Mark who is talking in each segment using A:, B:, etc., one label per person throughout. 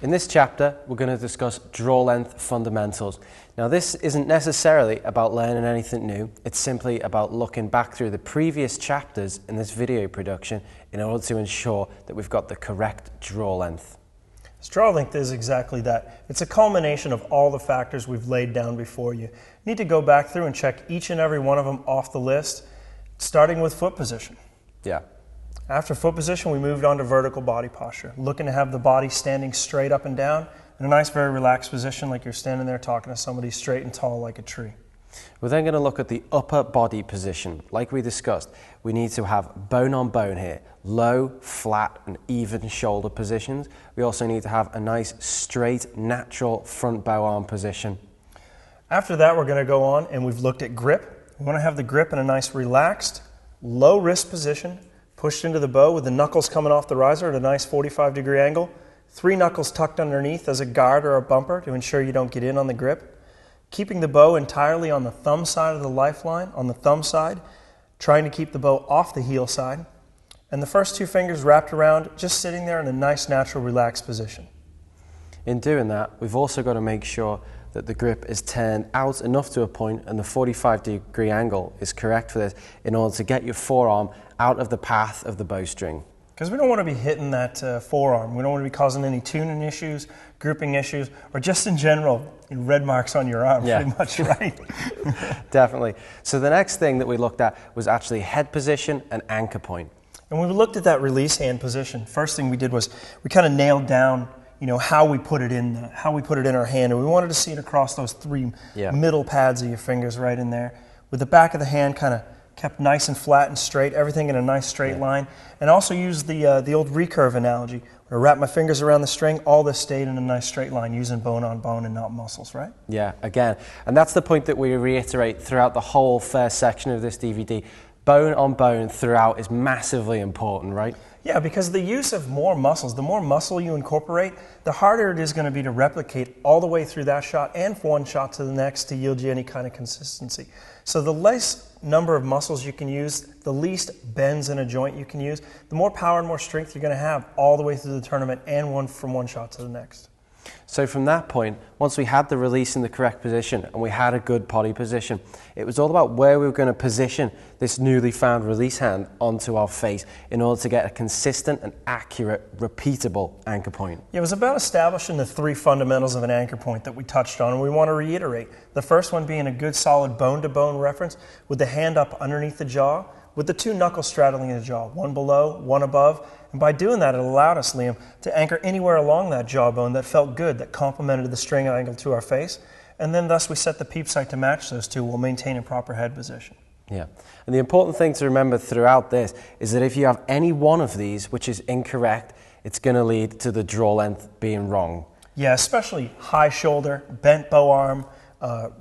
A: In this chapter, we're going to discuss draw length fundamentals. Now, this isn't necessarily about learning anything new. It's simply about looking back through the previous chapters in this video production in order to ensure that we've got the correct draw length.
B: This draw length is exactly that. It's a culmination of all the factors we've laid down before you. You need to go back through and check each and every one of them off the list, starting with foot position.
A: Yeah.
B: After foot position, we moved on to vertical body posture, looking to have the body standing straight up and down in a nice, very relaxed position like you're standing there talking to somebody straight and tall like a tree.
A: We're then going to look at the upper body position. Like we discussed, we need to have bone on bone here, low, flat and even shoulder positions. We also need to have a nice, straight, natural front bow arm position.
B: After that, we're going to go on and we've looked at grip. We want to have the grip in a nice, relaxed, low wrist position, pushed into the bow with the knuckles coming off the riser at a nice 45-degree angle. 3 knuckles tucked underneath as a guard or a bumper to ensure you don't get in on the grip. Keeping the bow entirely on the thumb side of the lifeline, on the thumb side, trying to keep the bow off the heel side. And the first 2 fingers wrapped around, just sitting there in a nice, natural, relaxed position.
A: In doing that, we've also got to make sure that the grip is turned out enough to a point and the 45-degree angle is correct for this in order to get your forearm out of the path of the bowstring.
B: Because we don't want to be hitting that forearm. We don't want to be causing any tuning issues, grouping issues, or just in general, red marks on your arm, pretty much, right?
A: Definitely. So the next thing that we looked at was actually head position and anchor point.
B: And when we looked at that release hand position, first thing we did was we kind of nailed down how we put it in our hand, and we wanted to see it across those 3 middle pads of your fingers right in there, with the back of the hand kind of kept nice and flat and straight, everything in a nice straight line, and also used the old recurve analogy. When I wrapped my fingers around the string, all this stayed in a nice straight line, using bone on bone and not muscles, right?
A: Yeah, again, and that's the point that we reiterate throughout the whole first section of this DVD. Bone on bone throughout is massively important, right?
B: Yeah, because the use of more muscles, the more muscle you incorporate, the harder it is going to be to replicate all the way through that shot and one shot to the next to yield you any kind of consistency. So the less number of muscles you can use, the least bends in a joint you can use, the more power and more strength you're going to have all the way through the tournament and from one shot to the next.
A: So from that point, once we had the release in the correct position and we had a good body position, it was all about where we were going to position this newly found release hand onto our face in order to get a consistent and accurate, repeatable anchor point.
B: It was about establishing the 3 fundamentals of an anchor point that we touched on, and we want to reiterate. The first one being a good solid bone-to-bone reference with the hand up underneath the jaw, with the 2 knuckles straddling the jaw, one below, one above. And by doing that, it allowed us, Liam, to anchor anywhere along that jawbone that felt good, that complemented the string angle to our face. And then thus we set the peep sight to match those 2 while maintaining proper head position.
A: Yeah, and the important thing to remember throughout this is that if you have any one of these which is incorrect, it's going to lead to the draw length being wrong.
B: Yeah, especially high shoulder, bent bow arm,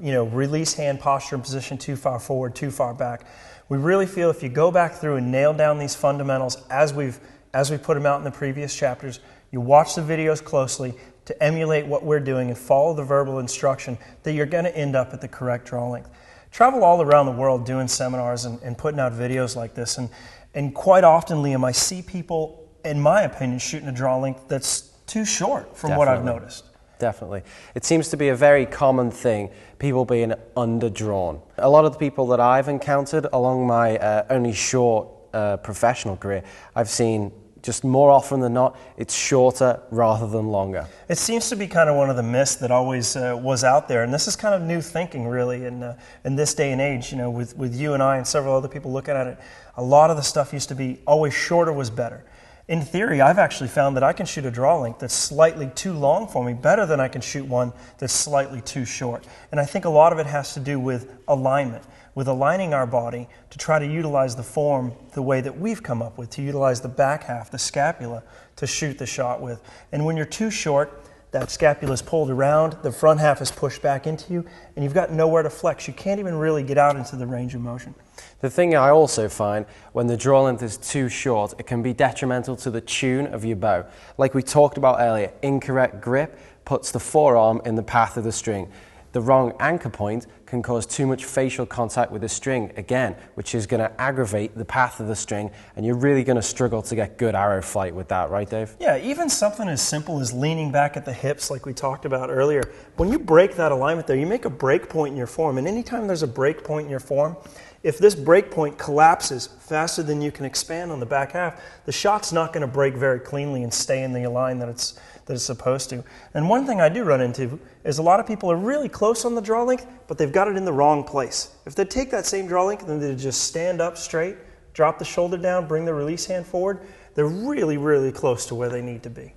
B: release hand posture and position too far forward, too far back. We really feel if you go back through and nail down these fundamentals as we put them out in the previous chapters, you watch the videos closely to emulate what we're doing and follow the verbal instruction, that you're going to end up at the correct draw length. Travel all around the world doing seminars and putting out videos like this, and quite often, Liam, I see people, in my opinion, shooting a draw length that's too short from what I've noticed. Definitely.
A: It seems to be a very common thing, people being underdrawn. A lot of the people that I've encountered along my only short professional career, I've seen just more often than not, it's shorter rather than longer.
B: It seems to be kind of one of the myths that always was out there, and this is kind of new thinking really in this day and age, with you and I and several other people looking at it. A lot of the stuff used to be always shorter was better. In theory, I've actually found that I can shoot a draw length that's slightly too long for me better than I can shoot one that's slightly too short. And I think a lot of it has to do with alignment, with aligning our body to try to utilize the form the way that we've come up with, to utilize the back half, the scapula, to shoot the shot with. And when you're too short, that scapula is pulled around, the front half is pushed back into you, and you've got nowhere to flex. You can't even really get out into the range of motion.
A: The thing I also find, when the draw length is too short, it can be detrimental to the tune of your bow. Like we talked about earlier, incorrect grip puts the forearm in the path of the string. The wrong anchor point can cause too much facial contact with the string again, which is going to aggravate the path of the string, and you're really going to struggle to get good arrow flight with that, right, Dave?
B: Yeah, even something as simple as leaning back at the hips like we talked about earlier. When you break that alignment there, you make a break point in your form, and anytime there's a break point in your form, if this break point collapses faster than you can expand on the back half, the shot's not going to break very cleanly and stay in the line that it's supposed to. And one thing I do run into is a lot of people are really close on the draw length, but they've got it in the wrong place. If they take that same draw length and they just stand up straight, drop the shoulder down, bring the release hand forward, they're really, really close to where they need to be.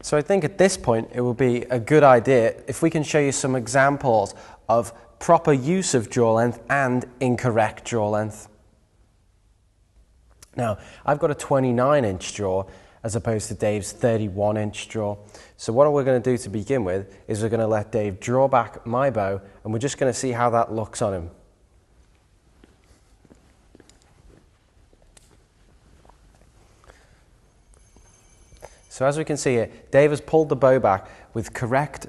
A: So I think at this point it will be a good idea if we can show you some examples of proper use of draw length and incorrect draw length. Now, I've got a 29-inch draw as opposed to Dave's 31-inch draw. So what we're going to do to begin with is we're going to let Dave draw back my bow, and we're just going to see how that looks on him. So as we can see here, Dave has pulled the bow back with correct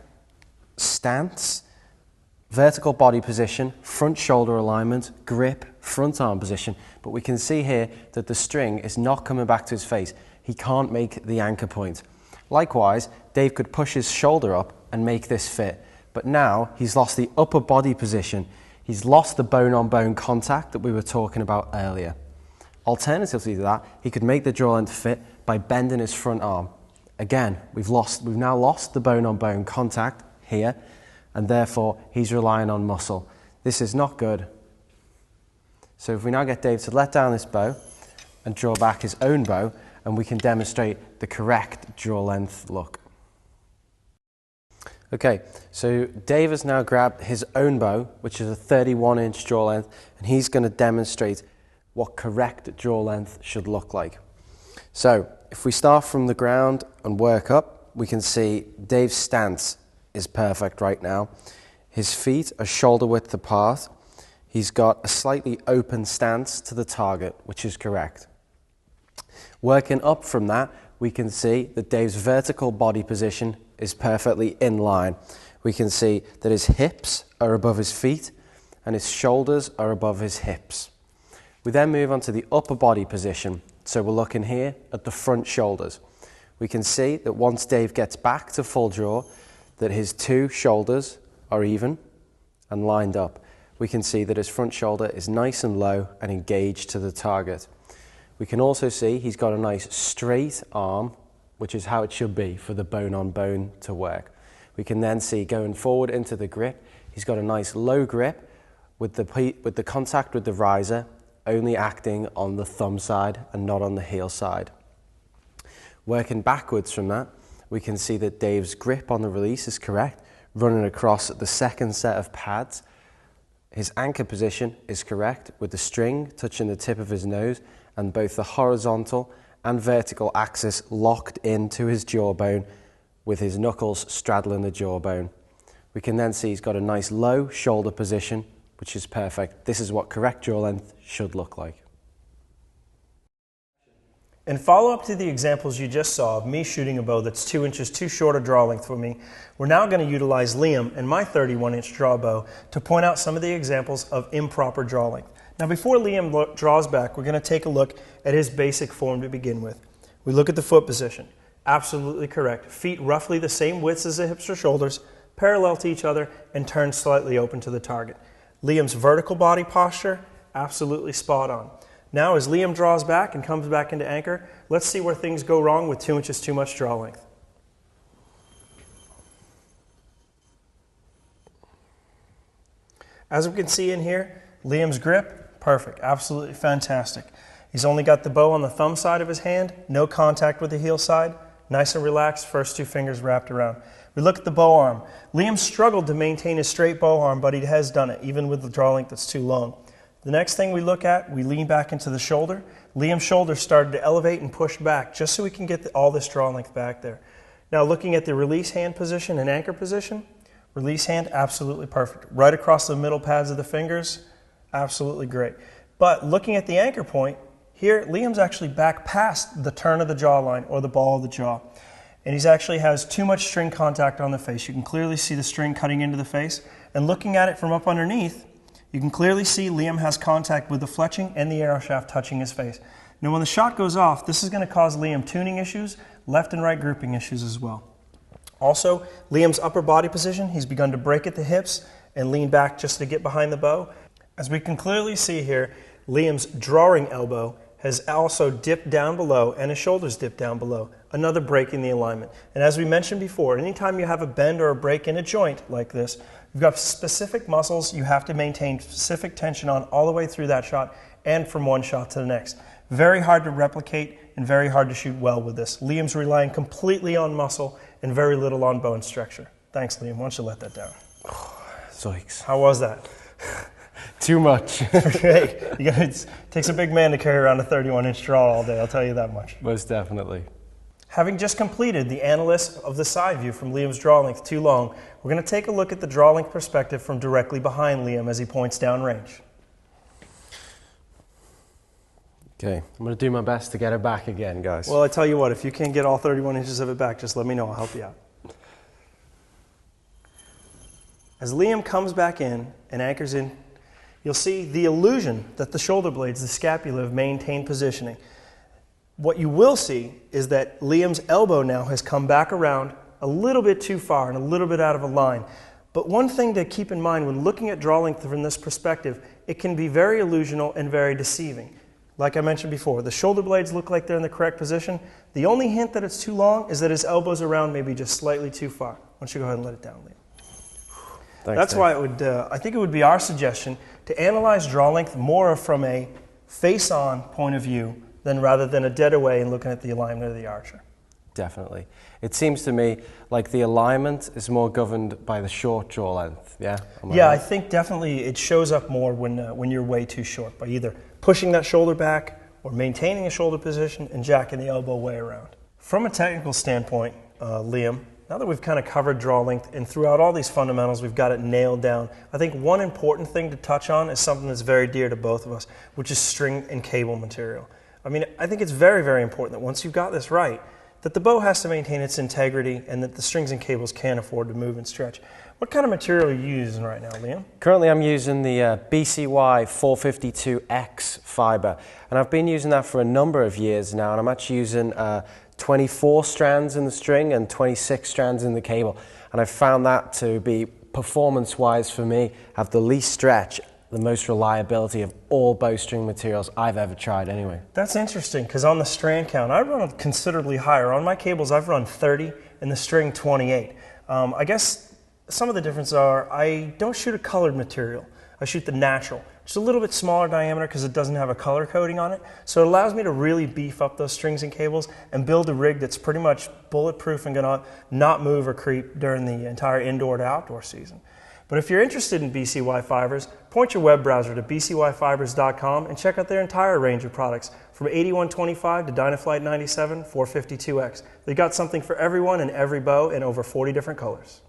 A: stance, vertical body position, front shoulder alignment, grip, front arm position, but we can see here that the string is not coming back to his face. He can't make the anchor point. Likewise, Dave could push his shoulder up and make this fit, but now he's lost the upper body position. He's lost the bone-on-bone contact that we were talking about earlier. Alternatively to that, he could make the draw length fit by bending his front arm. Again, we've now lost the bone-on-bone contact here, and therefore he's relying on muscle. This is not good. So if we now get Dave to let down this bow and draw back his own bow, and we can demonstrate the correct draw length look. Okay, so Dave has now grabbed his own bow, which is a 31-inch draw length, and he's going to demonstrate what correct draw length should look like. So if we start from the ground and work up, we can see Dave's stance is perfect right now. His feet are shoulder width apart. He's got a slightly open stance to the target, which is correct. Working up from that, we can see that Dave's vertical body position is perfectly in line. We can see that his hips are above his feet and his shoulders are above his hips. We then move on to the upper body position. So we're looking here at the front shoulders. We can see that once Dave gets back to full draw, that his two shoulders are even and lined up. We can see that his front shoulder is nice and low and engaged to the target. We can also see he's got a nice straight arm, which is how it should be for the bone-on-bone to work. We can then see going forward into the grip, he's got a nice low grip with the contact with the riser only acting on the thumb side and not on the heel side. Working backwards from that, we can see that Dave's grip on the release is correct, running across the second set of pads. His anchor position is correct with the string touching the tip of his nose and both the horizontal and vertical axis locked into his jawbone with his knuckles straddling the jawbone. We can then see he's got a nice low shoulder position, which is perfect. This is what correct draw length should look like.
B: In follow-up to the examples you just saw of me shooting a bow that's 2 inches too short a draw length for me, we're now going to utilize Liam and my 31-inch draw bow to point out some of the examples of improper draw length. Now before Liam draws back, we're going to take a look at his basic form to begin with. We look at the foot position. Absolutely correct. Feet roughly the same widths as the hips or shoulders, parallel to each other, and turned slightly open to the target. Liam's vertical body posture, absolutely spot on. Now as Liam draws back and comes back into anchor, let's see where things go wrong with 2 inches too much draw length. As we can see in here, Liam's grip, perfect, absolutely fantastic. He's only got the bow on the thumb side of his hand, no contact with the heel side, nice and relaxed, first two fingers wrapped around. We look at the bow arm. Liam struggled to maintain his straight bow arm, but he has done it, even with the draw length that's too long. The next thing we look at, we lean back into the shoulder. Liam's shoulder started to elevate and push back just so we can get all this draw length back there. Now looking at the release hand position and anchor position, release hand, absolutely perfect. Right across the middle pads of the fingers, absolutely great. But looking at the anchor point, here Liam's actually back past the turn of the jawline or the ball of the jaw. And he actually has too much string contact on the face. You can clearly see the string cutting into the face. And looking at it from up underneath, you can clearly see Liam has contact with the fletching and the arrow shaft touching his face. Now when the shot goes off, this is going to cause Liam tuning issues, left and right grouping issues as well. Also, Liam's upper body position, he's begun to break at the hips and lean back just to get behind the bow. As we can clearly see here, Liam's drawing elbow has also dipped down below and his shoulders dipped down below, another break in the alignment. And as we mentioned before, anytime you have a bend or a break in a joint like this, you've got specific muscles you have to maintain specific tension on all the way through that shot and from one shot to the next. Very hard to replicate and very hard to shoot well with this. Liam's relying completely on muscle and very little on bone structure. Thanks, Liam. Why don't you let that down?
A: Zoinks.
B: How was that?
A: Too much.
B: Hey, it takes a big man to carry around a 31-inch draw all day, I'll tell you that much.
A: Most definitely.
B: Having just completed the analysis of the side view from Liam's draw length too long, we're going to take a look at the draw length perspective from directly behind Liam as he points down range.
A: Okay, I'm going to do my best to get it back again, guys.
B: Well, I tell you what, if you can't get all 31 inches of it back, just let me know, I'll help you out. As Liam comes back in and anchors in, you'll see the illusion that the shoulder blades, the scapula, have maintained positioning. What you will see is that Liam's elbow now has come back around a little bit too far and a little bit out of a line. But one thing to keep in mind when looking at draw length from this perspective, it can be very illusional and very deceiving. Like I mentioned before, the shoulder blades look like they're in the correct position. The only hint that it's too long is that his elbow's around maybe just slightly too far. Why don't you go ahead and let it down, Liam?
A: Thanks,
B: That's
A: Dave.
B: why I think it would be our suggestion to analyze draw length more from a face-on point of view rather than a dead away and looking at the alignment of the archer.
A: Definitely. It seems to me like the alignment is more governed by the short draw length, yeah?
B: Yeah, I think definitely it shows up more when you're way too short, by either pushing that shoulder back or maintaining a shoulder position and jacking the elbow way around. From a technical standpoint, Liam, now that we've kind of covered draw length and throughout all these fundamentals we've got it nailed down, I think one important thing to touch on is something that's very dear to both of us, which is string and cable material. I mean, I think it's very, very important that once you've got this right, that the bow has to maintain its integrity and that the strings and cables can't afford to move and stretch. What kind of material are you using right now, Liam?
A: Currently I'm using the BCY 452X fiber, and I've been using that for a number of years now, and I'm actually using 24 strands in the string and 26 strands in the cable, and I've found that to be performance-wise for me, have the least stretch, the most reliability of all bowstring materials I've ever tried anyway.
B: That's interesting, because on the strand count, I run considerably higher. On my cables, I've run 30 and the string 28. I guess some of the differences are I don't shoot a colored material. I shoot the natural. It's a little bit smaller diameter because it doesn't have a color coating on it. So it allows me to really beef up those strings and cables and build a rig that's pretty much bulletproof and going to not move or creep during the entire indoor to outdoor season. But if you're interested in BCY fibers, point your web browser to bcyfibers.com and check out their entire range of products from 8125 to Dynaflight 97 452X. They've got something for everyone and every bow in over 40 different colors.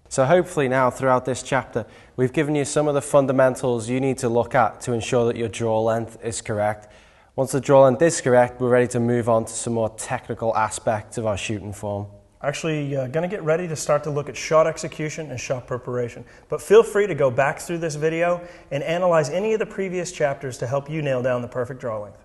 A: So hopefully now throughout this chapter we've given you some of the fundamentals you need to look at to ensure that your draw length is correct. Once the draw length is correct, we're ready to move on to some more technical aspects of our shooting form.
B: Actually, going to get ready to start to look at shot execution and shot preparation. But feel free to go back through this video and analyze any of the previous chapters to help you nail down the perfect draw length.